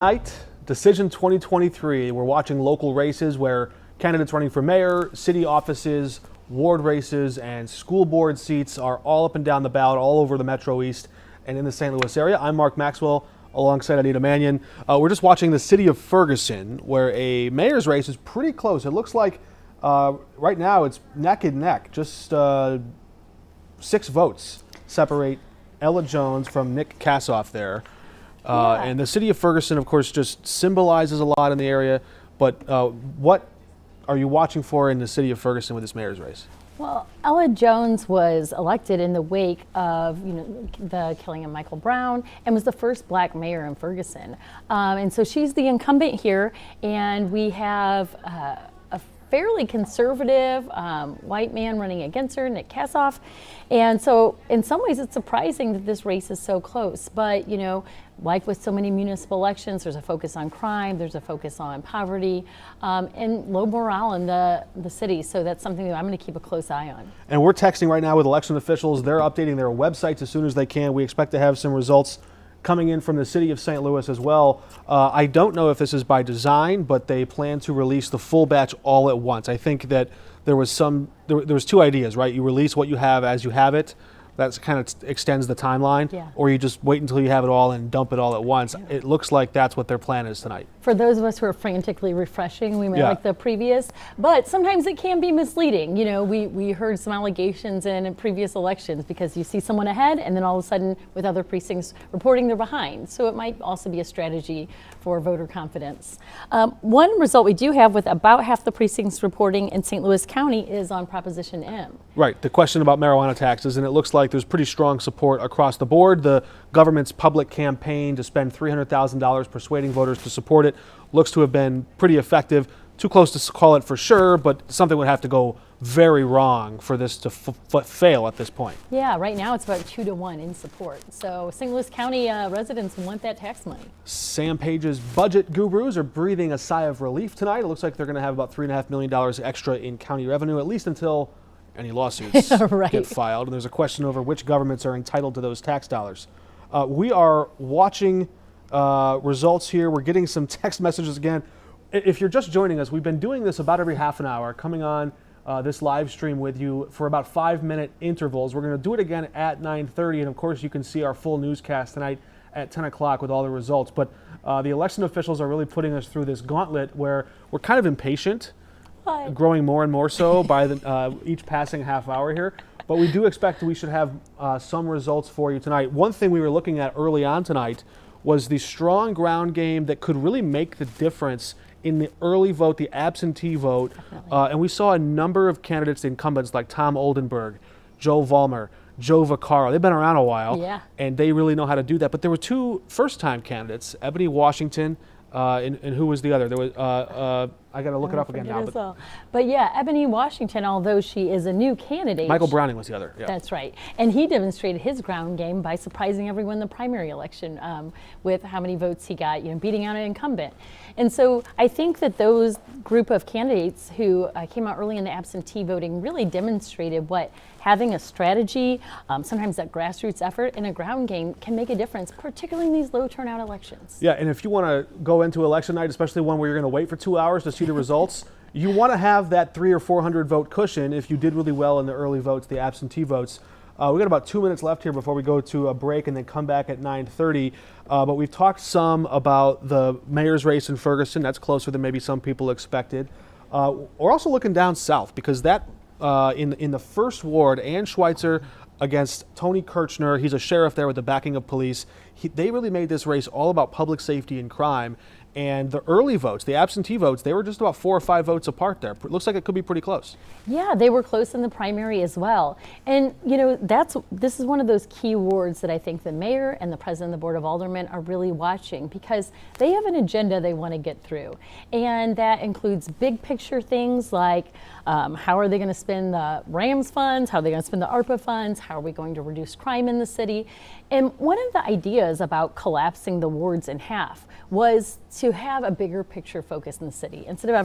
Tonight, Decision 2023. We're watching local races where candidates running for mayor, city offices, ward races, and school board seats are all up and down the ballot all over the Metro East and in the St. Louis area. I'm Mark Maxwell alongside Anita Manion. We're just watching the city of Ferguson where a mayor's race is pretty close. It looks like right now it's neck and neck. Just 6 votes separate Ella Jones from Nick Kassoff there. And the city of Ferguson, of course, just symbolizes a lot in the area. But what are you watching for in the city of Ferguson with this mayor's race? Well, Ella Jones was elected in the wake of the killing of Michael Brown and was the first black mayor in Ferguson. And so she's the incumbent here, and we have a fairly conservative white man running against her, Nick Kassoff. And so in some ways it's surprising that this race is so close. But, you know, like with so many municipal elections, there's a focus on crime, there's a focus on poverty, and low morale in the city. So that's something that I'm going to keep a close eye on. And we're texting right now with election officials. They're updating their websites as soon as they can. We expect to have some results coming in from the city of St. Louis as well. I don't know if this is by design, but they plan to release the full batch all at once. I think that there was 2 ideas, right? You release what you have as you have it. That kind of extends the timeline. Yeah. Or you just wait until you have it all and dump it all at once. Yeah. It looks like that's what their plan is tonight. For those of us who are frantically refreshing, we may like the previous, but sometimes it can be misleading. You know, we heard some allegations in previous elections because you see someone ahead and then all of a sudden with other precincts reporting they're behind. So it might also be a strategy for voter confidence. One result we do have with about half the precincts reporting in St. Louis County is on Proposition M. Right, the question about marijuana taxes, and it looks like there's pretty strong support across the board. The government's public campaign to spend $300,000 persuading voters to support it looks to have been pretty effective. Too close to call it for sure, but something would have to go very wrong for this to fail at this point. Yeah, right now it's about 2 to 1 in support. So St. Louis County residents want that tax money. Sam Page's budget gurus are breathing a sigh of relief tonight. It looks like they're going to have about $3.5 million extra in county revenue, at least until any lawsuits get filed. And there's a question over which governments are entitled to those tax dollars. We are watching results here. We're getting some text messages again. If you're just joining us, we've been doing this about every half an hour, coming on this live stream with you for about 5-minute intervals. We're going to do it again at 9:30, and of course you can see our full newscast tonight at 10 o'clock with all the results. But the election officials are really putting us through this gauntlet where we're kind of impatient, growing more and more so by each passing half hour here. But we do expect we should have some results for you tonight. One thing we were looking at early on tonight was the strong ground game that could really make the difference in the early vote, the absentee vote. And we saw a number of candidates, incumbents like Tom Oldenburg, Joe Vollmer, Joe Vaccaro. They've been around a while, and they really know how to do that. But there were 2 first-time candidates, Ebony Washington, and who was the other? There was I got to look it up again now. But yeah, Ebony Washington, although she is a new candidate. Michael Browning was the other. Yeah. That's right. And he demonstrated his ground game by surprising everyone in the primary election with how many votes he got, beating out an incumbent. And so I think that those group of candidates who came out early in the absentee voting really demonstrated what having a strategy, sometimes that grassroots effort and a ground game can make a difference, particularly in these low turnout elections. Yeah, and if you want to go into election night, especially one where you're going to wait for 2 hours to see the results, you want to have that 300 or 400 vote cushion if you did really well in the early votes, the absentee votes. We've got about 2 minutes left here before we go to a break and then come back at 9:30. But we've talked some about the mayor's race in Ferguson. That's closer than maybe some people expected. We're also looking down south because that in the first ward, Ann Schweitzer against Tony Kirchner. He's a sheriff there with the backing of police. They really made this race all about public safety and crime. And the early votes, the absentee votes, they were just about 4 or 5 votes apart there. It looks like it could be pretty close. Yeah, they were close in the primary as well. And, this is one of those key wards that I think the mayor and the president of the Board of Aldermen are really watching because they have an agenda they want to get through. And that includes big picture things like how are they going to spend the Rams funds? How are they going to spend the ARPA funds? How are we going to reduce crime in the city? And one of the ideas about collapsing the wards in half was to have a bigger picture focus in the city. Instead of